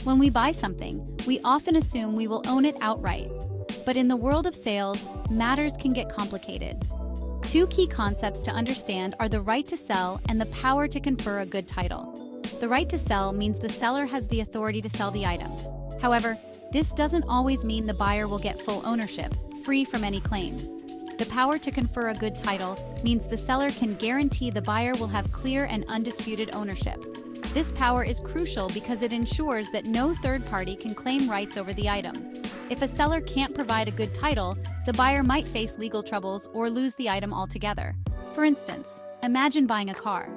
When we buy something, we often assume we will own it outright. But in the world of sales, matters can get complicated. Two key concepts to understand are the right to sell and the power to confer a good title. The right to sell means the seller has the authority to sell the item. However, this doesn't always mean the buyer will get full ownership, free from any claims. The power to confer a good title means the seller can guarantee the buyer will have clear and undisputed ownership. This power is crucial because it ensures that no third party can claim rights over the item. If a seller can't provide a good title, the buyer might face legal troubles or lose the item altogether. For instance, imagine buying a car.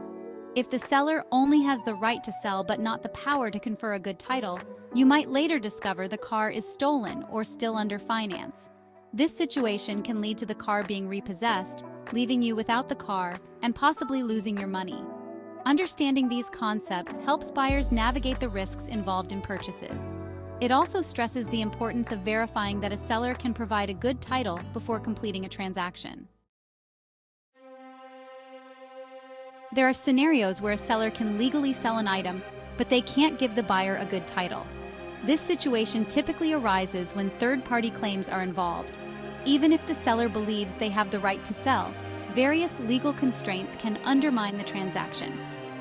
If the seller only has the right to sell but not the power to confer a good title, you might later discover the car is stolen or still under finance. This situation can lead to the car being repossessed, leaving you without the car and possibly losing your money. Understanding these concepts helps buyers navigate the risks involved in purchases. It also stresses the importance of verifying that a seller can provide a good title before completing a transaction. There are scenarios where a seller can legally sell an item, but they can't give the buyer a good title. This situation typically arises when third-party claims are involved. Even if the seller believes they have the right to sell, various legal constraints can undermine the transaction.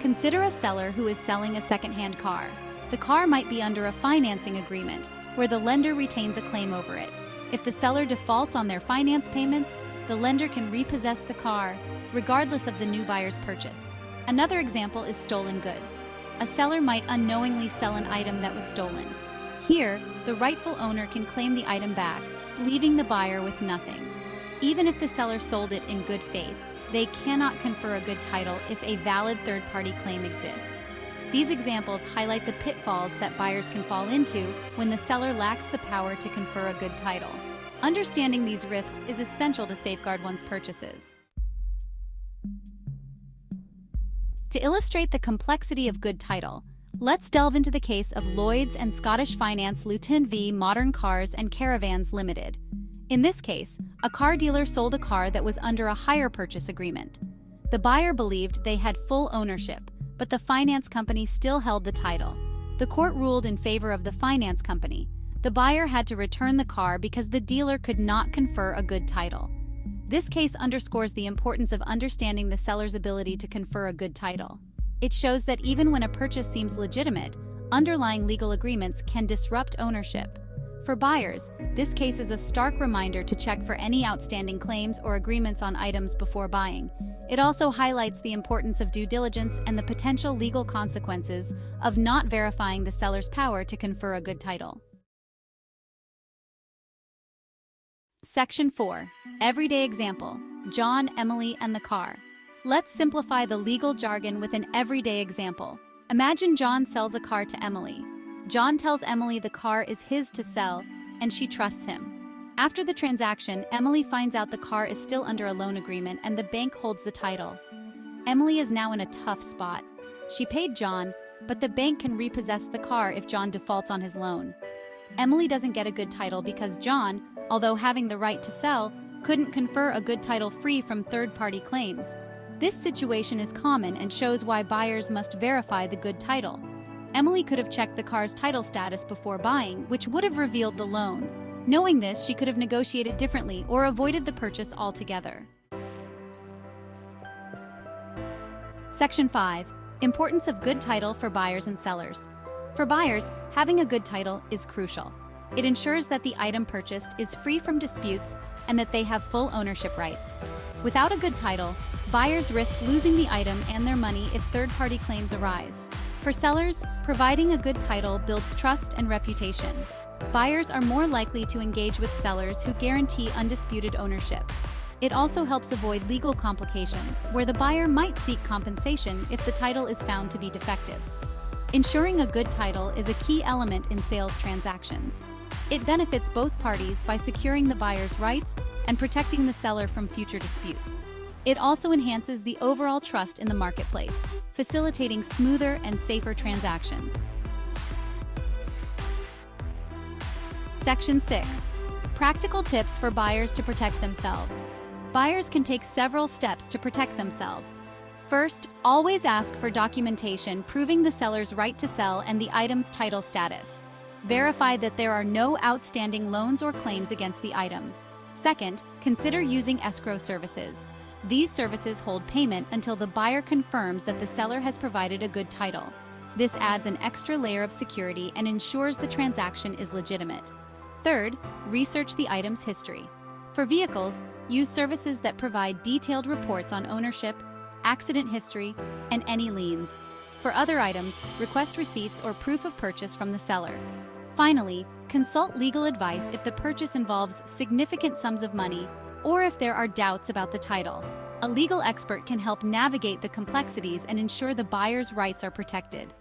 Consider a seller who is selling a second-hand car. The car might be under a financing agreement, where the lender retains a claim over it. If the seller defaults on their finance payments, the lender can repossess the car, regardless of the new buyer's purchase. Another example is stolen goods. A seller might unknowingly sell an item that was stolen. Here, the rightful owner can claim the item back, leaving the buyer with nothing. Even if the seller sold it in good faith, they cannot confer a good title if a valid third-party claim exists. These examples highlight the pitfalls that buyers can fall into when the seller lacks the power to confer a good title. Understanding these risks is essential to safeguard one's purchases. To illustrate the complexity of good title, let's delve into the case of Lloyds and Scottish Finance Luton v. Modern Cars and Caravans Limited. In this case, a car dealer sold a car that was under a hire purchase agreement. The buyer believed they had full ownership, but the finance company still held the title. The court ruled in favor of the finance company. The buyer had to return the car because the dealer could not confer a good title. This case underscores the importance of understanding the seller's ability to confer a good title. It shows that even when a purchase seems legitimate, underlying legal agreements can disrupt ownership. For buyers, this case is a stark reminder to check for any outstanding claims or agreements on items before buying. It also highlights the importance of due diligence and the potential legal consequences of not verifying the seller's power to confer a good title. Section 4. Everyday example. John, Emily, and the car. Let's simplify the legal jargon with an everyday example. Imagine John sells a car to Emily. John tells Emily the car is his to sell, and she trusts him. After the transaction, Emily finds out the car is still under a loan agreement and the bank holds the title. Emily is now in a tough spot. She paid John, but the bank can repossess the car if John defaults on his loan. Emily doesn't get a good title because John, although having the right to sell, couldn't confer a good title free from third-party claims. This situation is common and shows why buyers must verify the good title. Emily could have checked the car's title status before buying, which would have revealed the loan. Knowing this, she could have negotiated differently or avoided the purchase altogether. Section 5. Importance of good title for buyers and sellers. For buyers, having a good title is crucial. It ensures that the item purchased is free from disputes and that they have full ownership rights. Without a good title, buyers risk losing the item and their money if third-party claims arise. For sellers, providing a good title builds trust and reputation. Buyers are more likely to engage with sellers who guarantee undisputed ownership. It also helps avoid legal complications, where the buyer might seek compensation if the title is found to be defective. Ensuring a good title is a key element in sales transactions. It benefits both parties by securing the buyer's rights and protecting the seller from future disputes. It also enhances the overall trust in the marketplace, facilitating smoother and safer transactions. Section 6. Practical tips for buyers to protect themselves. Buyers can take several steps to protect themselves. First, always ask for documentation proving the seller's right to sell and the item's title status. Verify that there are no outstanding loans or claims against the item. Second, consider using escrow services. These services hold payment until the buyer confirms that the seller has provided a good title. This adds an extra layer of security and ensures the transaction is legitimate. Third, research the item's history. For vehicles, use services that provide detailed reports on ownership, accident history, and any liens. For other items, request receipts or proof of purchase from the seller. Finally, consult legal advice if the purchase involves significant sums of money or if there are doubts about the title. A legal expert can help navigate the complexities and ensure the buyer's rights are protected.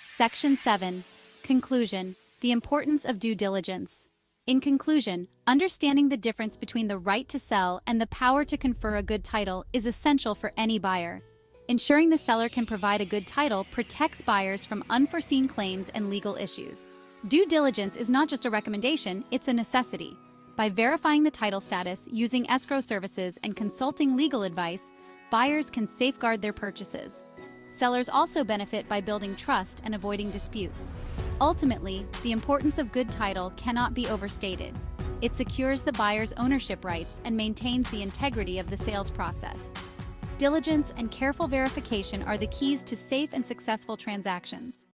Section 7. Conclusion: the importance of due diligence. In conclusion, understanding the difference between the right to sell and the power to confer a good title is essential for any buyer. Ensuring the seller can provide a good title protects buyers from unforeseen claims and legal issues. Due diligence is not just a recommendation, it's a necessity. By verifying the title status, using escrow services, and consulting legal advice, buyers can safeguard their purchases. Sellers also benefit by building trust and avoiding disputes. Ultimately, the importance of good title cannot be overstated. It secures the buyer's ownership rights and maintains the integrity of the sales process. Diligence and careful verification are the keys to safe and successful transactions.